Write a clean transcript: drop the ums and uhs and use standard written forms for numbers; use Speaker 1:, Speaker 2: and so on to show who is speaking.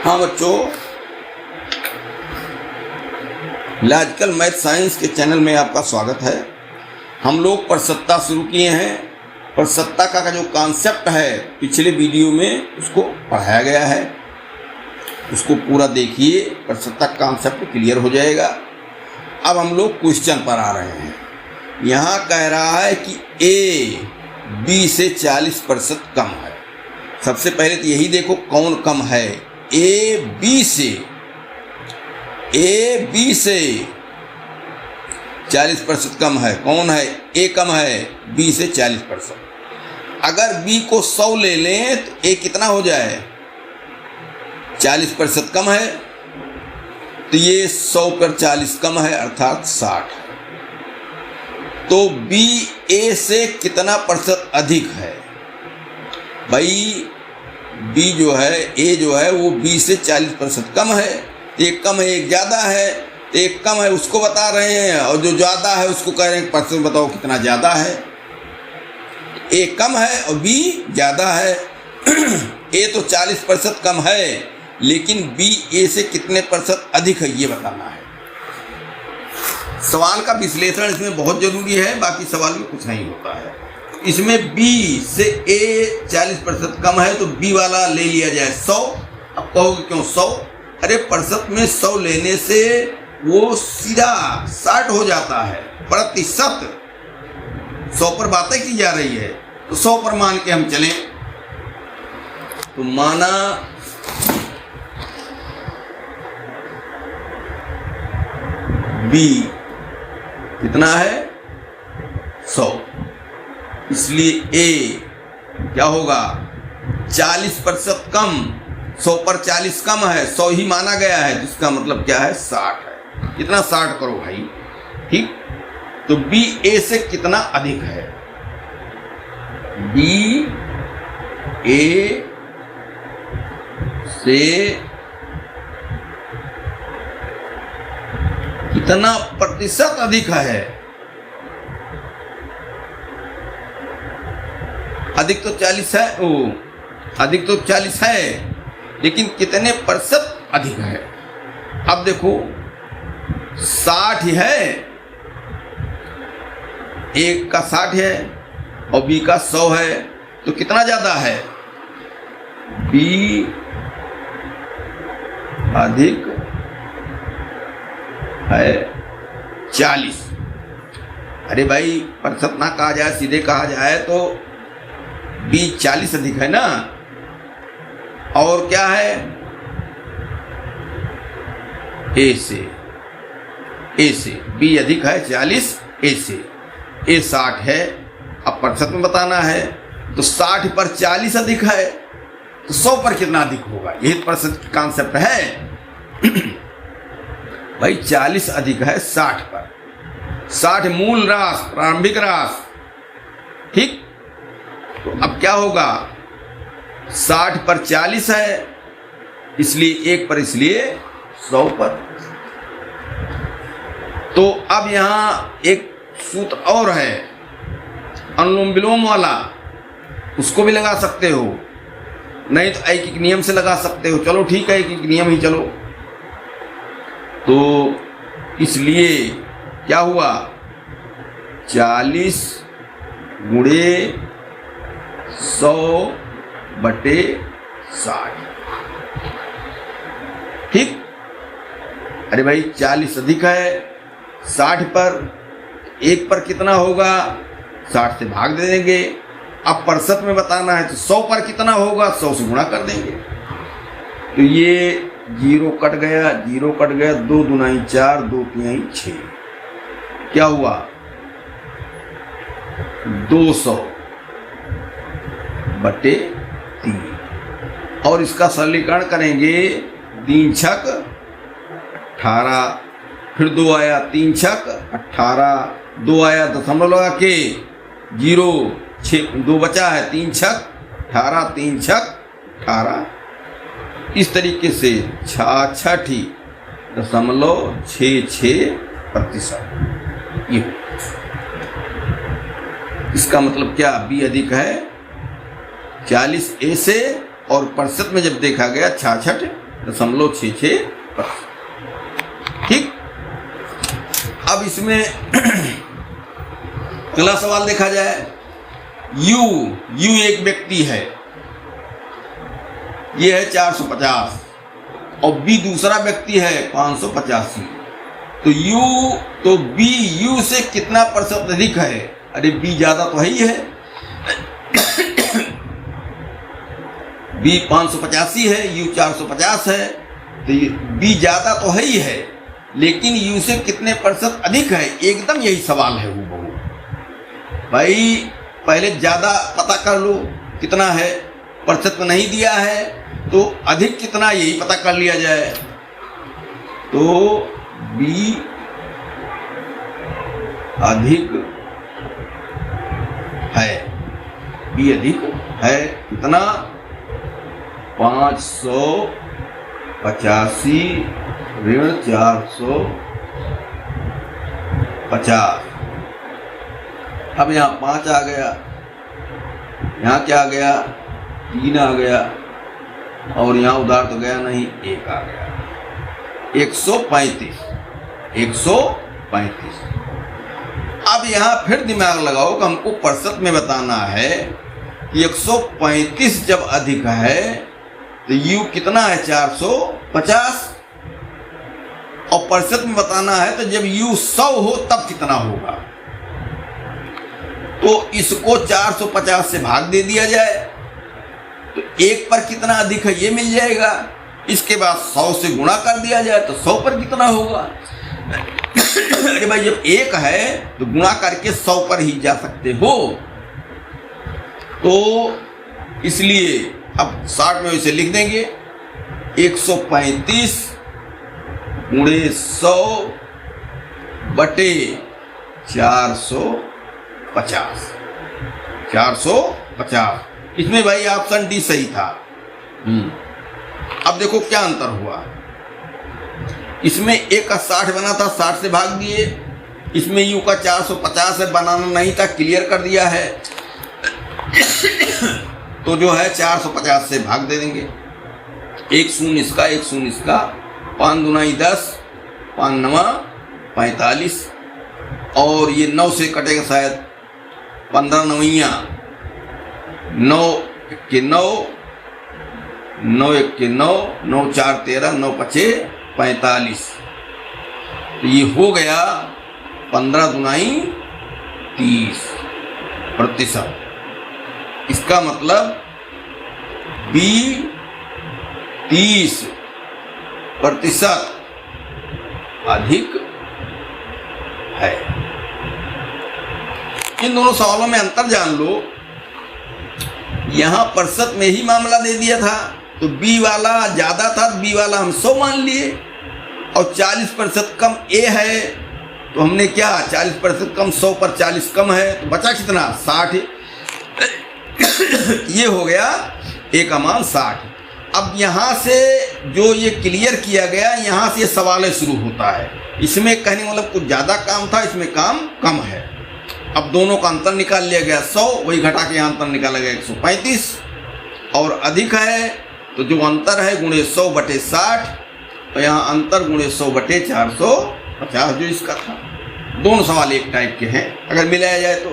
Speaker 1: हाँ बच्चों, logical math science के चैनल में आपका स्वागत है। हम लोग प्रसत्ता शुरू किए हैं। प्रसत्ता का जो कॉन्सेप्ट है पिछले वीडियो में उसको पढ़ाया गया है, उसको पूरा देखिए, प्रसत्ता कॉन्सेप्ट क्लियर हो जाएगा। अब हम लोग क्वेश्चन पर आ रहे हैं। यहाँ कह रहा है कि ए बी से 40% कम है। सबसे पहले तो यही देखो कौन कम है। ए बी से 40% कम है। कौन है? ए कम है बी से 40%। अगर बी को 100 ले लें तो ए कितना हो जाए? 40% कम है, तो ये 100 पर 40 कम है अर्थात 60 है। तो बी ए से कितना प्रतिशत अधिक है? भाई बी जो है, ए जो है वो बी से 40% कम है। एक कम है एक ज़्यादा है, तो एक कम है उसको बता रहे हैं और जो ज़्यादा है उसको कह रहे हैं परसेंट बताओ कितना ज़्यादा है। ए कम है और बी ज़्यादा है। ए तो 40% कम है, लेकिन बी ए से कितने प्रतिशत अधिक है ये बताना है। सवाल का विश्लेषण इसमें बहुत ज़रूरी है, बाकी सवाल में कुछ नहीं होता है। इसमें B से A 40% कम है तो B वाला ले लिया जाए 100। अब कहोगे क्यों 100? अरे प्रतिशत में 100 लेने से वो सीधा 60 हो जाता है। प्रतिशत 100 पर बातें की जा रही है तो 100 पर मान के हम चलें। तो माना B कितना है? 100, इसलिए A क्या होगा? 40% कम। 100 पर 40 कम है, 100 ही माना गया है, जिसका मतलब क्या है? 60 है। कितना? 60 करो भाई, ठीक। तो B A से कितना अधिक है? B A से कितना प्रतिशत अधिक है? अधिक तो 40 है, अधिक तो 40 है, लेकिन कितने प्रतिशत अधिक है? अब देखो 60 है, एक का 60 है और बी का 100 है, तो कितना ज्यादा है? बी अधिक है 40। अरे भाई प्रतिशत ना कहा जाए, सीधे कहा जाए तो B 40 अधिक है ना। और क्या है? A से B अधिक है 40 A से। A 60 है, अब प्रतिशत में बताना है तो 60 पर 40 अधिक है तो 100 पर कितना अधिक होगा? यही प्रतिशत कॉन्सेप्ट है। भाई 40 अधिक है 60 पर। 60 मूल राशि, प्रारंभिक राशि, ठीक। तो अब क्या होगा? 60 पर 40 है, इसलिए 1 पर, इसलिए 100 पर। तो अब यहां एक सूत्र और है, अनुलोम विलोम वाला, उसको भी लगा सकते हो, नहीं तो ऐकिक नियम से लगा सकते हो। चलो ठीक है, ऐकिक नियम ही चलो। तो इसलिए क्या हुआ? 40 गुणे 100 बटे 60, ठीक। अरे भाई 40 अधिक है 60 पर, 1 पर कितना होगा? 60 से भाग दे देंगे। अब प्रतिशत में बताना है तो 100 पर कितना होगा? 100 से गुणा कर देंगे। तो ये 0 कट गया, 0 कट गया, 2 दूनाई 4, 2 तिहाई 6। क्या हुआ? 200 बटे 3। और इसका सरलीकरण करेंगे, 3 छक 18, फिर 2 आया, 3 छक 18, 2 आया दशमलव लगा के 0, 6, 2 बचा है, 3 छक 18, 3 छक 18। इस तरीके से 66.66%। ये इसका मतलब क्या? बी अधिक है 40 ए से, और प्रतिशत में जब देखा गया 66 0.66%। ठीक, अब इसमें अगला सवाल देखा जाए। यू एक व्यक्ति है, ये है 450 और बी दूसरा व्यक्ति है 585। तो बी यू से कितना प्रतिशत अधिक है? अरे बी ज्यादा तो है ही है, बी 585 है, यू 450 है, तो बी ज्यादा तो है ही है, लेकिन यू से कितने प्रतिशत अधिक है? एकदम यही सवाल है वो बहु भाई। पहले ज्यादा पता कर लो कितना है, प्रतिशत में नहीं दिया है तो अधिक कितना यही पता कर लिया जाए। तो बी अधिक है, बी अधिक है कितना? 585 ऋण 450। अब यहाँ 5 आ गया, यहाँ क्या आ गया? 3 आ गया, और यहाँ उधार तो गया नहीं, 1 आ गया। 135। अब यहाँ फिर दिमाग लगाओ कि हमको प्रतिशत में बताना है कि 135 जब अधिक है तो यू कितना है? 450, और प्रतिशत में बताना है तो जब यू 100 हो तब कितना होगा? तो इसको 450 से भाग दे दिया जाए तो 1 पर कितना अधिक है ये मिल जाएगा। इसके बाद 100 से गुणा कर दिया जाए तो 100 पर कितना होगा? अरे भाई जब 1 है तो गुणा करके 100 पर ही जा सकते हो। तो इसलिए अब 60 में इसे लिख देंगे 135 गुणे 100 बटे 450। इसमें भाई ऑप्शन डी सही था। अब देखो क्या अंतर हुआ। इसमें एक का 60 बना था, 60 से भाग दिए। इसमें यू का 450 है, बनाना नहीं था, क्लियर कर दिया है। तो जो है 450 से भाग दे देंगे। 1 शून्य इसका, 1 शून्य इसका, 5 दूनी 10, 5 नवा 45, और ये 9 से कटेगा शायद, 15 नवैया 9 के 9, 9 1 के 9, 9 4 13, 9 5 45। तो ये हो गया 15 दूनी 30%। इसका मतलब बी 30% अधिक है। इन दोनों सवालों में अंतर जान लो। यहां प्रतिशत में ही मामला दे दिया था तो बी वाला ज्यादा था, बी वाला हम 100 मान लिए, और 40% कम ए है तो हमने क्या 40% कम 100 पर 40 कम है तो बचा कितना? 60। ये हो गया ए का मान 60। अब यहां से जो ये क्लियर किया गया, यहां से सवाल शुरू होता है। इसमें कहने मतलब कुछ ज्यादा काम था, इसमें काम कम है। अब दोनों का अंतर निकाल लिया गया 100, वही घटा के यहाँ अंतर निकाला गया 135, और अधिक है तो जो अंतर है गुणे 100 बटे 60, तो यहाँ अंतर गुणे 100 बटे 450 जो इसका था। दोनों सवाल एक टाइप के हैं अगर मिलाया जाए तो।